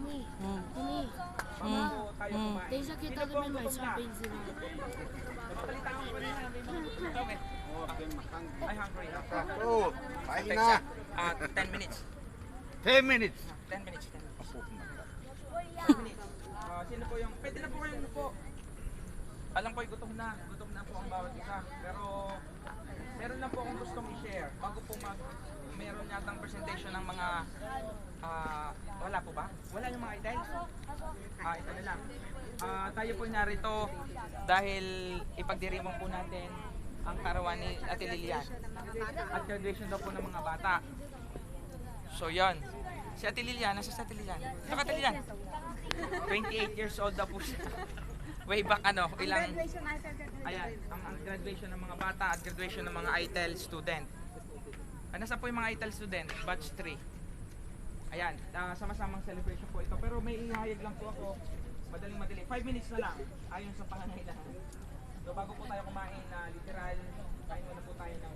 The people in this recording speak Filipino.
Ini. Bago tayo kumain. Desa kita Sino po ang naman may gutom na? sabihin sila. Napapalitan ko pa rin namin mga gutom na. Okay. Ay, hungry. Oh, kain na. 10 minutes. 10 minutes. 10 minutes. 10 minutes. Sino po yung... Pwede na po kayo po. Alam ko gutom na. Gutom na po ang bawat isa. Pero meron lang po akong gustong i-share. Bago po meron yatang presentation ng mga... wala po ba? Wala yung mga items? Ito na lang. Tayo po narito dahil ipagdiriwang po natin ang karawan ni Ate Lilian. At graduation daw po ng mga bata. So yon. Si Ate Lilian, nasa si Ate Lilian? Saka Ate Lilian? 28 years old daw po siya. Way back ilang... Ayan, ang graduation ng mga bata at graduation ng mga ITEL student. Nasa po yung mga ITEL student? Batch 3. Ayan, sama-samang celebration po ito. Pero may ihayag lang po ako. Madaling-madali. 5 minutes na lang ayon sa pangangailangan. So bago po tayo kumain na literal, kain muna po tayo ng